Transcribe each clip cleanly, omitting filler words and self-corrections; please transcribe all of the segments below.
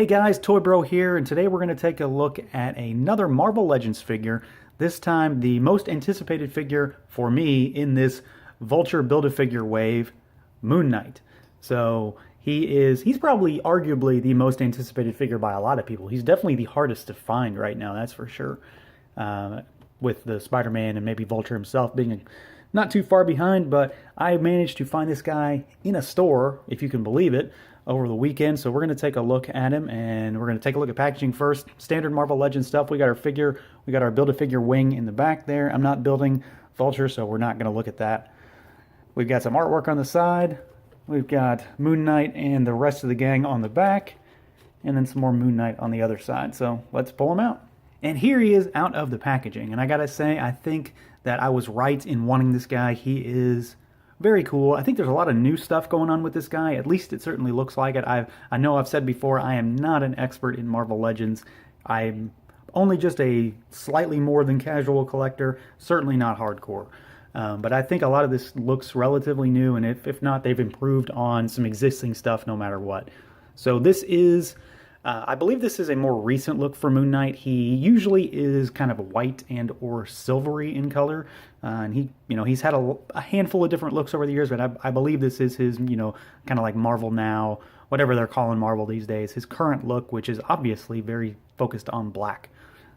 Hey guys, Toy Bro here, and today we're going to take a look at another Marvel Legends figure. This time, the most anticipated figure for me in this Vulture Build-A-Figure wave, Moon Knight. So he's probably arguably the most anticipated figure by a lot of people. He's definitely the hardest to find right now, that's for sure. With the Spider-Man and maybe Vulture himself being not too far behind, but I managed to find this guy in a store, if you can believe it, over the weekend. So we're going to take a look at him, and we're going to take a look at packaging first. Standard Marvel Legends stuff. We got our figure, we got our Build-A-Figure wing in the back there. I'm not building Vulture, so we're not going to look at that. We've got some artwork on the side. We've got Moon Knight and the rest of the gang on the back, and then some more Moon Knight on the other side. So let's pull him out. And here he is out of the packaging. And I gotta say, I think that I was right in wanting this guy. He is very cool. I think there's a lot of new stuff going on with this guy. At least it certainly looks like it. I know I've said before, I am not an expert in Marvel Legends. I'm only just a slightly more than casual collector, certainly not hardcore. But I think a lot of this looks relatively new, and if not, they've improved on some existing stuff no matter what. So this is, I believe this is a more recent look for Moon Knight. He usually is kind of white and or silvery in color, and he's had a handful of different looks over the years, but I believe this is his, kind of like Marvel Now, whatever they're calling Marvel these days, his current look, which is obviously very focused on black.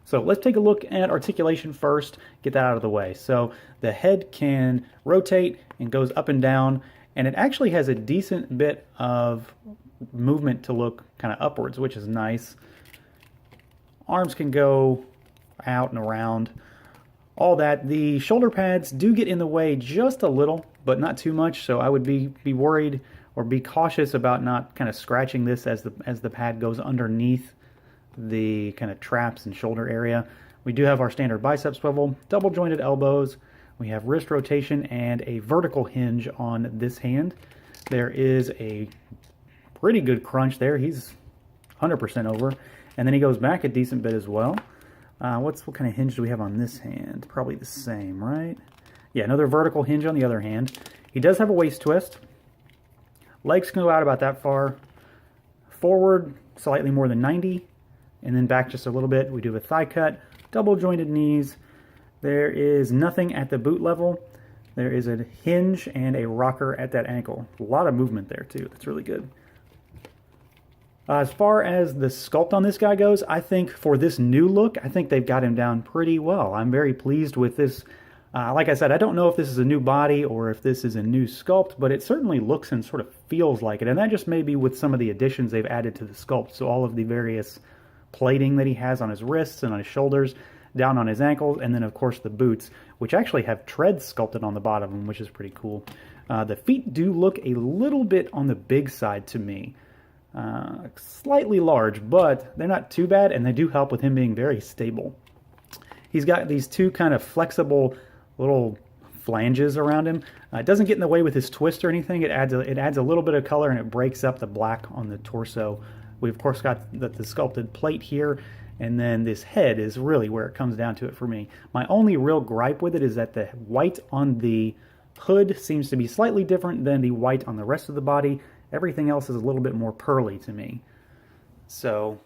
So let's take a look at articulation first, get that out of the way. So the head can rotate and goes up and down, and it actually has a decent bit of movement to look kind of upwards, which is nice. Arms can go out and around, all that. The shoulder pads do get in the way just a little, but not too much, so I would be worried or be cautious about not kind of scratching this as the pad goes underneath the kind of traps and shoulder area. We do have our standard bicep swivel, double jointed elbows, we have wrist rotation and a vertical hinge on this hand. There is a pretty good crunch there. He's 100% over, and then he goes back a decent bit as well. What kind of hinge do we have on this hand? Probably the same, right? Yeah, another vertical hinge on the other hand. He does have a waist twist. Legs can go out about that far. Forward slightly more than 90, and then back just a little bit. We do a thigh cut, double jointed knees. There is nothing at the boot level. There is a hinge and a rocker at that ankle. A lot of movement there too. That's really good. As far as the sculpt on this guy goes, I think for this new look, I think they've got him down pretty well. I'm very pleased with this. Like I said, I don't know if this is a new body or if this is a new sculpt, but it certainly looks and sort of feels like it. And that just may be with some of the additions they've added to the sculpt. So all of the various plating that he has on his wrists and on his shoulders, down on his ankles, and then of course the boots, which actually have treads sculpted on the bottom of them, which is pretty cool. The feet do look a little bit on the big side to me. Slightly large, but they're not too bad, and they do help with him being very stable. He's got these two kind of flexible little flanges around him. It doesn't get in the way with his twist or anything. It adds a little bit of color, and it breaks up the black on the torso. We of course got the sculpted plate here, and then this head is really where it comes down to it for me. My only real gripe with it is that the white on the hood seems to be slightly different than the white on the rest of the body. Everything else is a little bit more pearly to me. So,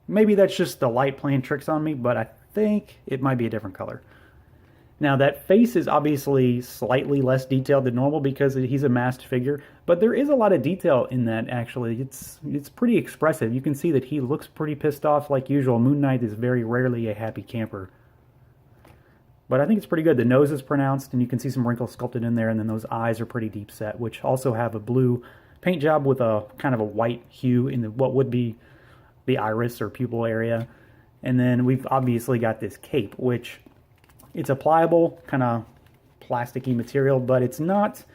maybe that's just the light playing tricks on me, but I think it might be a different color. Now, that face is obviously slightly less detailed than normal because he's a masked figure, but there is a lot of detail in that, actually. It's pretty expressive. You can see that he looks pretty pissed off like usual. Moon Knight is very rarely a happy camper. But I think it's pretty good. The nose is pronounced, and you can see some wrinkles sculpted in there, and then those eyes are pretty deep set, which also have a blue paint job with a kind of a white hue in what would be the iris or pupil area. And then we've obviously got this cape, which it's a pliable, kind of plasticky material, but it's not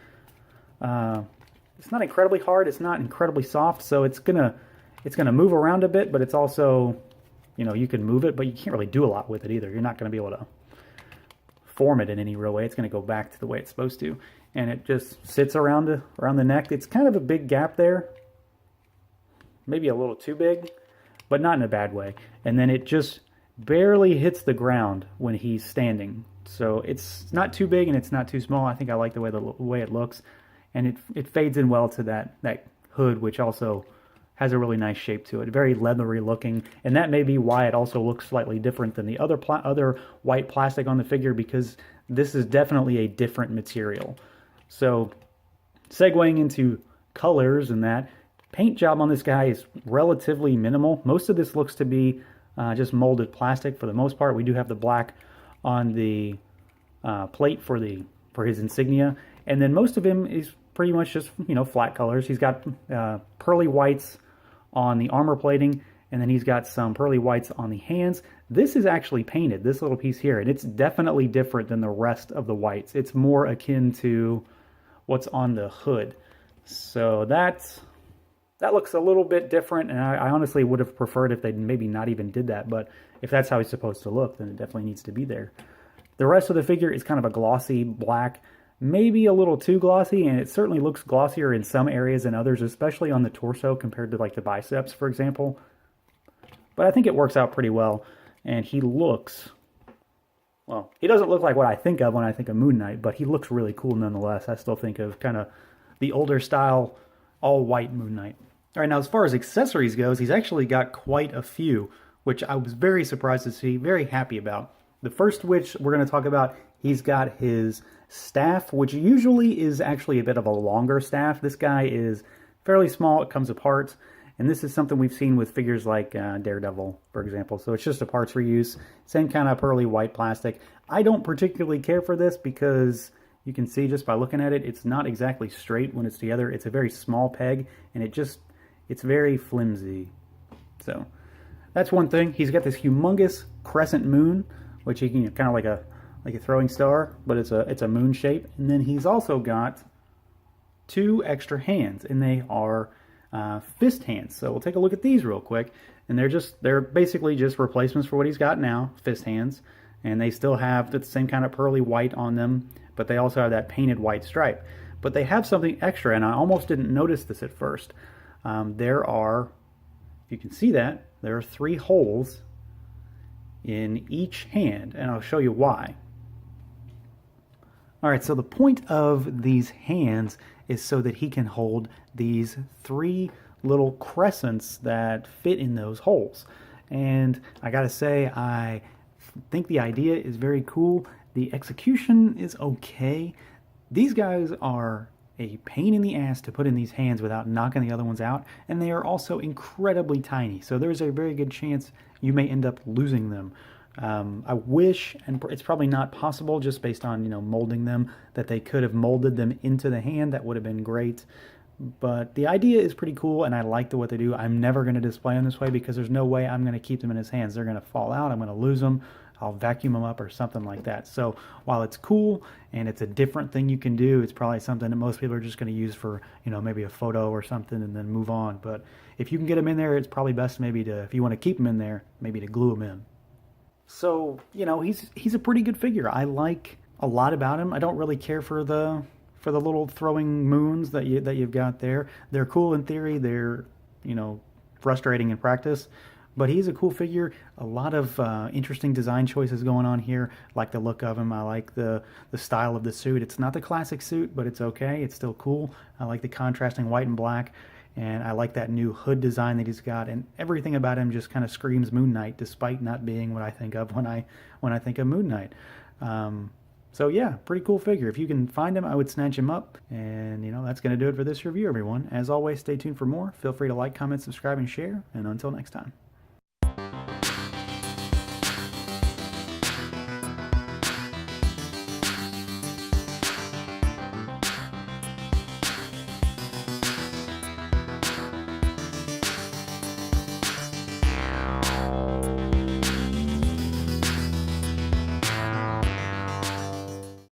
incredibly hard. It's not incredibly soft, so it's gonna move around a bit, but it's also, you can move it, but you can't really do a lot with it either. You're not going to be able to form it in any real way. It's going to go back to the way it's supposed to, and it just sits around the neck. It's kind of a big gap there, maybe a little too big, but not in a bad way. And then it just barely hits the ground when he's standing, so it's not too big and it's not too small. I think I like the way it looks, and it fades in well to that hood, which also has a really nice shape to it, very leathery looking, and that may be why it also looks slightly different than the other white plastic on the figure, because this is definitely a different material. So segueing into colors and that, paint job on this guy is relatively minimal. Most of this looks to be just molded plastic for the most part. We do have the black on the plate for his insignia, and then most of him is pretty much just, you know, flat colors. He's got pearly whites on the armor plating, and then he's got some pearly whites on the hands. This is actually painted, this little piece here, and it's definitely different than the rest of the whites. It's more akin to what's on the hood. So that looks a little bit different, and I honestly would have preferred if they maybe not even did that, but if that's how he's supposed to look, then it definitely needs to be there. The rest of the figure is kind of a glossy black, maybe a little too glossy, and it certainly looks glossier in some areas than others, especially on the torso compared to like the biceps, for example. But I think it works out pretty well, and he looks, well, he doesn't look like what I think of when I think of Moon Knight, but he looks really cool nonetheless. I still think of kind of the older style, all-white Moon Knight. All right, now as far as accessories goes, he's actually got quite a few, which I was very surprised to see, very happy about. The first which we're going to talk about, he's got his staff, which usually is actually a bit of a longer staff. This guy is fairly small, it comes apart, and this is something we've seen with figures like Daredevil, for example. So it's just a parts reuse, same kind of pearly white plastic. I don't particularly care for this because you can see just by looking at it, it's not exactly straight when it's together. It's a very small peg, and it's very flimsy. So that's one thing. He's got this humongous crescent moon, which he can kind of like a throwing star, but it's a moon shape. And then he's also got two extra hands, and they are fist hands. So we'll take a look at these real quick, and they're basically just replacements for what he's got now, fist hands, and they still have the same kind of pearly white on them, but they also have that painted white stripe. But they have something extra, and I almost didn't notice this at first. There are, if you can see that, there are 3 holes in each hand, and I'll show you why. All right, so the point of these hands is so that he can hold these 3 little crescents that fit in those holes. And I gotta say, I think the idea is very cool. The execution is okay. These guys are a pain in the ass to put in these hands without knocking the other ones out, and they are also incredibly tiny, so there's a very good chance you may end up losing them. I wish, and it's probably not possible just based on, you know, molding them, that they could have molded them into the hand. That would have been great. But the idea is pretty cool, and I like what they do. I'm never going to display them this way because there's no way I'm going to keep them in his hands. They're going to fall out. I'm going to lose them. I'll vacuum them up or something like that. So while it's cool and it's a different thing you can do, it's probably something that most people are just going to use for, you know, maybe a photo or something and then move on. But if you can get them in there, it's probably best maybe to, if you want to keep them in there, maybe to glue them in. So, you know, he's a pretty good figure. I like a lot about him. I don't really care for the little throwing moons that you've got there. They're cool in theory. They're, you know, frustrating in practice. But he's a cool figure. A lot of interesting design choices going on here. I like the look of him. I like the style of the suit. It's not the classic suit, but it's okay. It's still cool. I like the contrasting white and black. And I like that new hood design that he's got. And everything about him just kind of screams Moon Knight, despite not being what I think of when I think of Moon Knight. So yeah, pretty cool figure. If you can find him, I would snatch him up. And, you know, that's going to do it for this review, everyone. As always, stay tuned for more. Feel free to like, comment, subscribe, and share. And until next time.